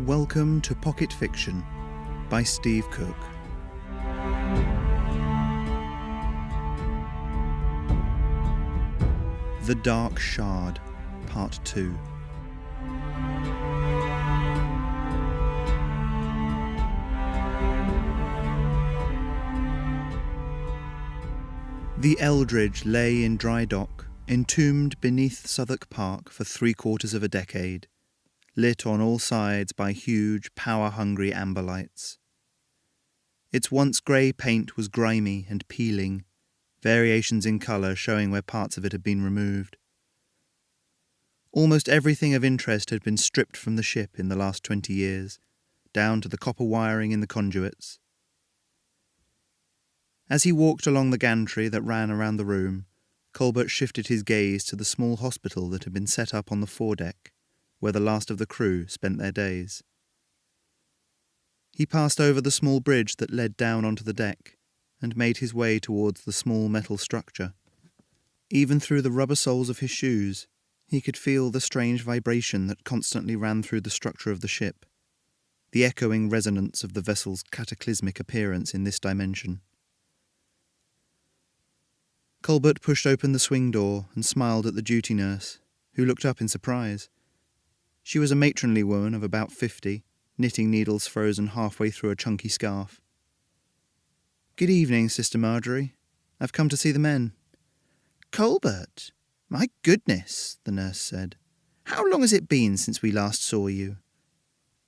Welcome to Pocket Fiction by Steve Cook. The Dark Shard, Part 2. The Eldridge lay in dry dock, entombed beneath Southwark Park for 3/4 of a decade, lit on all sides by huge, power-hungry amber lights. Its once grey paint was grimy and peeling, variations in colour showing where parts of it had been removed. Almost everything of interest had been stripped from the ship in the last 20 years, down to the copper wiring in the conduits. As he walked along the gantry that ran around the room, Colbert shifted his gaze to the small hospital that had been set up on the foredeck, where the last of the crew spent their days. He passed over the small bridge that led down onto the deck, and made his way towards the small metal structure. Even through the rubber soles of his shoes, he could feel the strange vibration that constantly ran through the structure of the ship, the echoing resonance of the vessel's cataclysmic appearance in this dimension. Colbert pushed open the swing door and smiled at the duty nurse, who looked up in surprise. She was a matronly woman of about 50, knitting needles frozen halfway through a chunky scarf. "Good evening, Sister Marjorie. I've come to see the men." "Colbert? My goodness," the nurse said. "How long has it been since we last saw you?"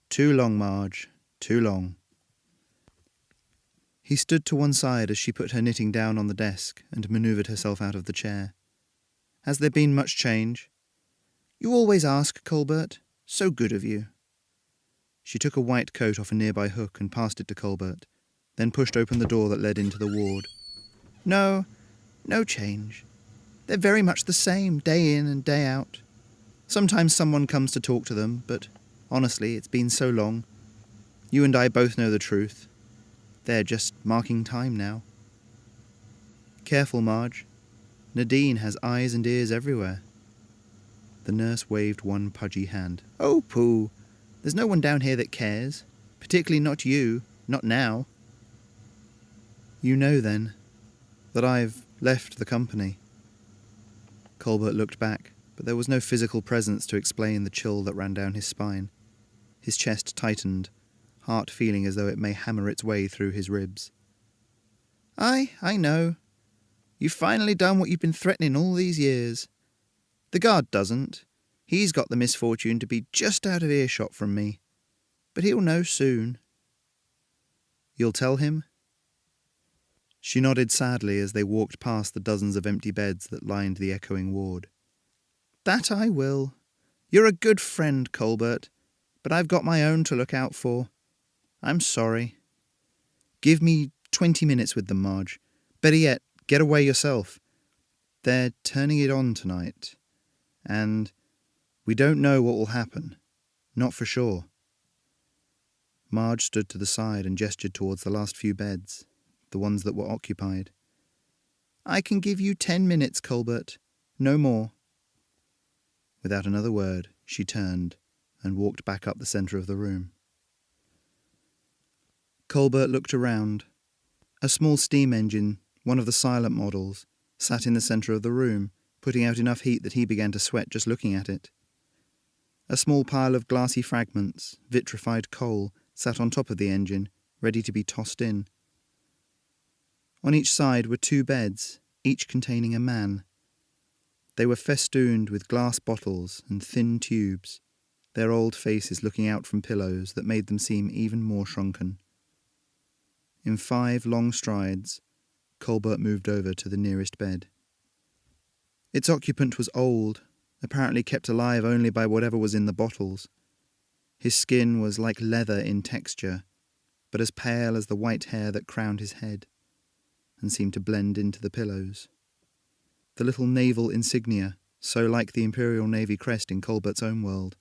"Too long, Marge. Too long." He stood to one side as she put her knitting down on the desk and manoeuvred herself out of the chair. "Has there been much change?" "You always ask, Colbert. So good of you." She took a white coat off a nearby hook and passed it to Colbert, then pushed open the door that led into the ward. No change. They're very much the same, day in and day out. Sometimes someone comes to talk to them, but honestly, it's been so long. You and I both know the truth. They're just marking time now. Careful, Marge. Nadine has eyes and ears everywhere. The nurse waved one pudgy hand. "Oh, pooh. There's no one down here that cares. Particularly not you. Not now." "You know, then, that I've left the company." Colbert looked back, but there was no physical presence to explain the chill that ran down his spine. His chest tightened, heart feeling as though it may hammer its way through his ribs. I know. You've finally done what you've been threatening all these years. The guard doesn't. He's got the misfortune to be just out of earshot from me. But he'll know soon." "You'll tell him?" She nodded sadly as they walked past the dozens of empty beds that lined the echoing ward. "That I will. You're a good friend, Colbert, but I've got my own to look out for. I'm sorry. Give me 20 minutes with them, Marge. Better yet, get away yourself. They're turning it on tonight. And we don't know what will happen. Not for sure." Marge stood to the side and gestured towards the last few beds, the ones that were occupied. "I can give you 10 minutes, Colbert. No more." Without another word, she turned and walked back up the centre of the room. Colbert looked around. A small steam engine, one of the silent models, sat in the centre of the room, putting out enough heat that he began to sweat just looking at it. A small pile of glassy fragments, vitrified coal, sat on top of the engine, ready to be tossed in. On each side were 2 beds, each containing a man. They were festooned with glass bottles and thin tubes, their old faces looking out from pillows that made them seem even more shrunken. In 5 long strides, Colbert moved over to the nearest bed. Its occupant was old, apparently kept alive only by whatever was in the bottles. His skin was like leather in texture, but as pale as the white hair that crowned his head, and seemed to blend into the pillows. The little naval insignia, so like the Imperial Navy crest in Colbert's own world,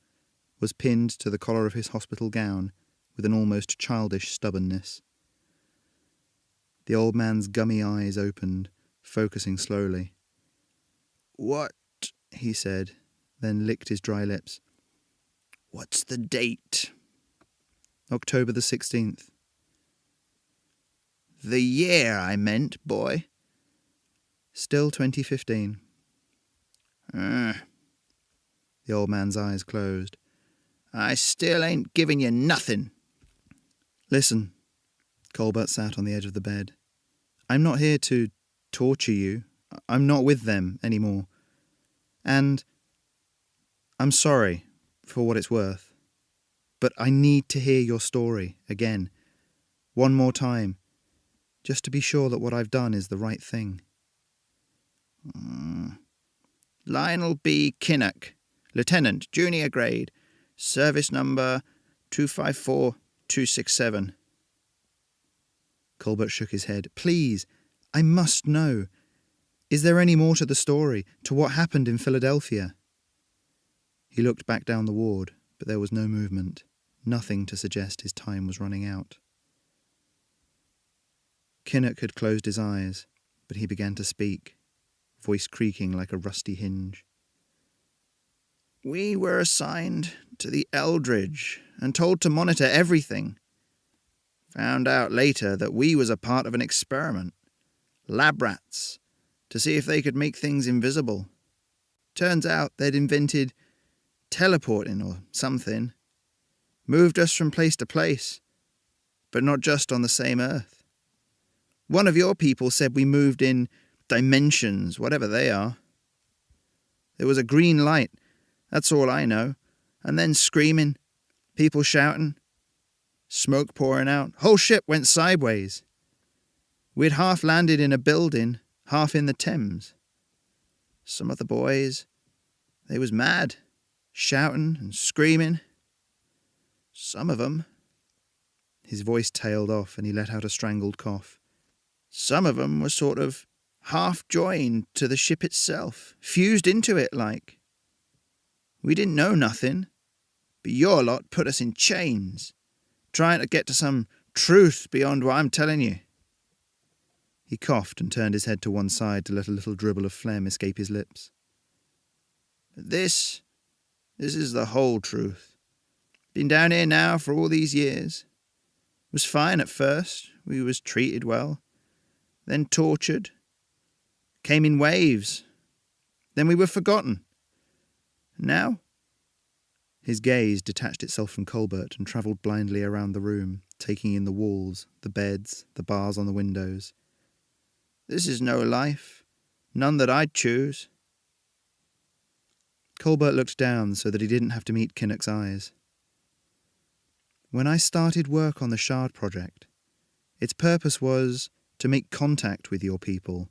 was pinned to the collar of his hospital gown with an almost childish stubbornness. The old man's gummy eyes opened, focusing slowly. "What?" he said, then licked his dry lips. "What's the date?" October the 16th. The year I meant, boy. Still 2015. The old man's eyes closed. I still ain't giving you nothing. Listen, Colbert sat on the edge of the bed. I'm not here to torture you. I'm not with them anymore. And I'm sorry for what it's worth. But I need to hear your story again. One more time. Just to be sure that what I've done is the right thing. Lionel B. Kinnock, Lieutenant, Junior Grade, Service Number 254267. Colbert shook his head. Please, I must know. Is there any more to the story, to what happened in Philadelphia? He looked back down the ward, but there was no movement, nothing to suggest his time was running out. Kinnock had closed his eyes, but he began to speak, voice creaking like a rusty hinge. We were assigned to the Eldridge and told to monitor everything. Found out later that we was a part of an experiment. Lab rats, to see if they could make things invisible. Turns out they'd invented teleporting or something. Moved us from place to place, but not just on the same Earth. One of your people said we moved in dimensions, whatever they are. There was a green light, that's all I know, and then screaming, people shouting, smoke pouring out. Whole ship went sideways. We'd half landed in a building, half in the Thames. Some of the boys, they was mad, shouting and screaming. Some of them... His voice tailed off and he let out a strangled cough. Some of them were sort of half-joined to the ship itself, fused into it like. We didn't know nothing, but your lot put us in chains, trying to get to some truth beyond what I'm telling you. He coughed and turned his head to one side to let a little dribble of phlegm escape his lips. This is the whole truth. Been down here now for all these years. Was fine at first, we was treated well. Then tortured. Came in waves. Then we were forgotten. Now? His gaze detached itself from Colbert and travelled blindly around the room, taking in the walls, the beds, the bars on the windows. This is no life. None that I'd choose. Colbert looked down so that he didn't have to meet Kinnock's eyes. When I started work on the Shard project, its purpose was to make contact with your people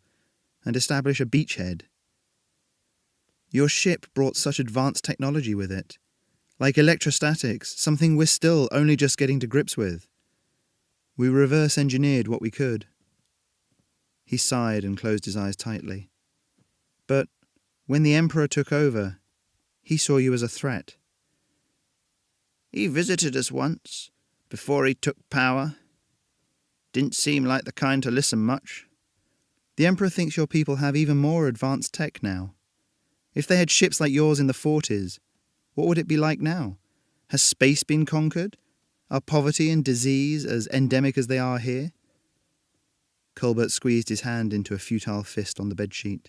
and establish a beachhead. Your ship brought such advanced technology with it, like electrostatics, something we're still only just getting to grips with. We reverse-engineered what we could. He sighed and closed his eyes tightly. But when the Emperor took over, he saw you as a threat. He visited us once, before he took power. Didn't seem like the kind to listen much. The Emperor thinks your people have even more advanced tech now. If they had ships like yours in the 40s, what would it be like now? Has space been conquered? Are poverty and disease as endemic as they are here? Colbert squeezed his hand into a futile fist on the bedsheet.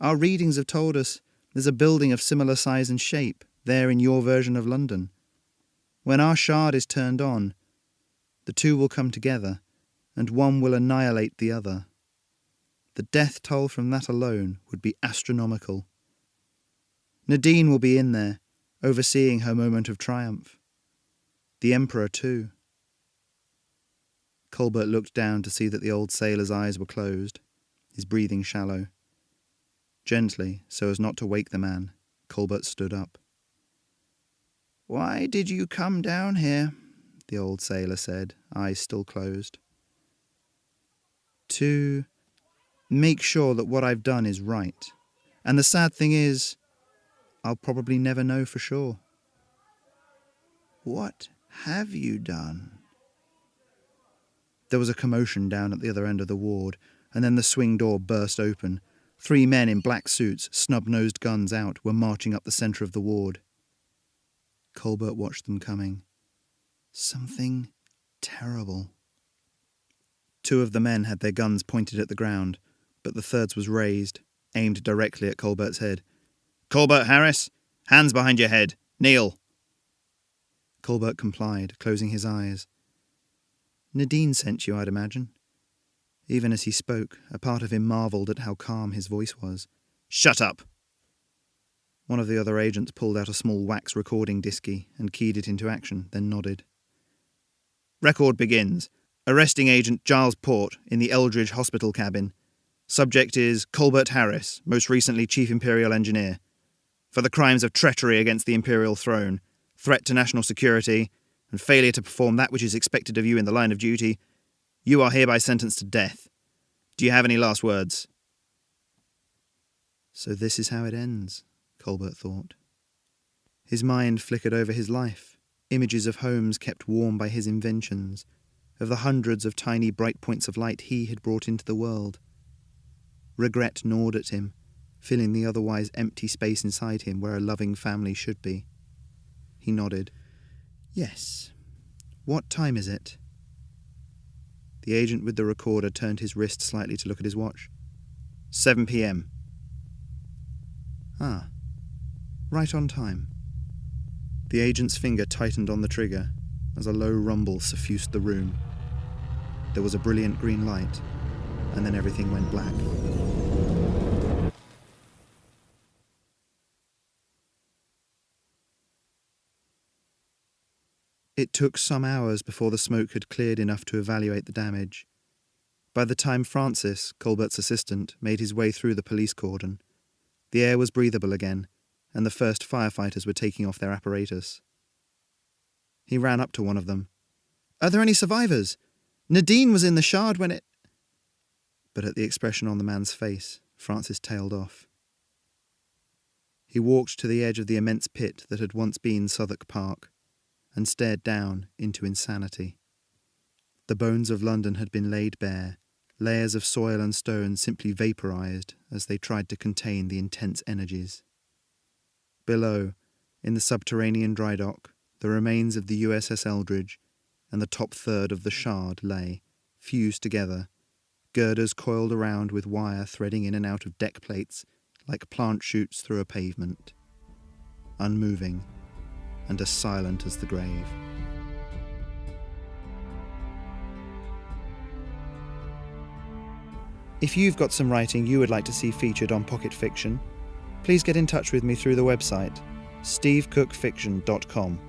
Our readings have told us there's a building of similar size and shape there in your version of London. When our shard is turned on, the two will come together, and one will annihilate the other. The death toll from that alone would be astronomical. Nadine will be in there, overseeing her moment of triumph. The Emperor too. Colbert looked down to see that the old sailor's eyes were closed, his breathing shallow. Gently, so as not to wake the man, Colbert stood up. "Why did you come down here?" the old sailor said, eyes still closed. To make sure that what I've done is right. And the sad thing is, I'll probably never know for sure. What have you done? There was a commotion down at the other end of the ward, and then the swing door burst open. 3 men in black suits, snub-nosed guns out, were marching up the centre of the ward. Colbert watched them coming. Something terrible. 2 of the men had their guns pointed at the ground, but the third's was raised, aimed directly at Colbert's head. "Colbert Harris, hands behind your head. Kneel." Colbert complied, closing his eyes. Nadine sent you, I'd imagine. Even as he spoke, a part of him marvelled at how calm his voice was. "Shut up." One of the other agents pulled out a small wax recording disky and keyed it into action, then nodded. "Record begins. Arresting Agent Giles Port in the Eldridge hospital cabin. Subject is Colbert Harris, most recently Chief Imperial Engineer. For the crimes of treachery against the Imperial throne, threat to national security, and failure to perform that which is expected of you in the line of duty, you are hereby sentenced to death. Do you have any last words?" So this is how it ends, Colbert thought. His mind flickered over his life, images of homes kept warm by his inventions, of the hundreds of tiny bright points of light he had brought into the world. Regret gnawed at him, filling the otherwise empty space inside him where a loving family should be. He nodded. "Yes. What time is it?" The agent with the recorder turned his wrist slightly to look at his watch. 7 p.m. Ah, right on time. The agent's finger tightened on the trigger as a low rumble suffused the room. There was a brilliant green light, and then everything went black. It took some hours before the smoke had cleared enough to evaluate the damage. By the time Francis, Colbert's assistant, made his way through the police cordon, the air was breathable again, and the first firefighters were taking off their apparatus. He ran up to one of them. "Are there any survivors? Nadine was in the shard when it—" But at the expression on the man's face, Francis tailed off. He walked to the edge of the immense pit that had once been Southwark Park, and stared down into insanity. The bones of London had been laid bare, layers of soil and stone simply vaporized as they tried to contain the intense energies. Below, in the subterranean dry dock, the remains of the USS Eldridge and the top third of the shard lay, fused together, girders coiled around with wire threading in and out of deck plates like plant shoots through a pavement, unmoving and as silent as the grave. If you've got some writing you would like to see featured on Pocket Fiction, please get in touch with me through the website stevecookfiction.com.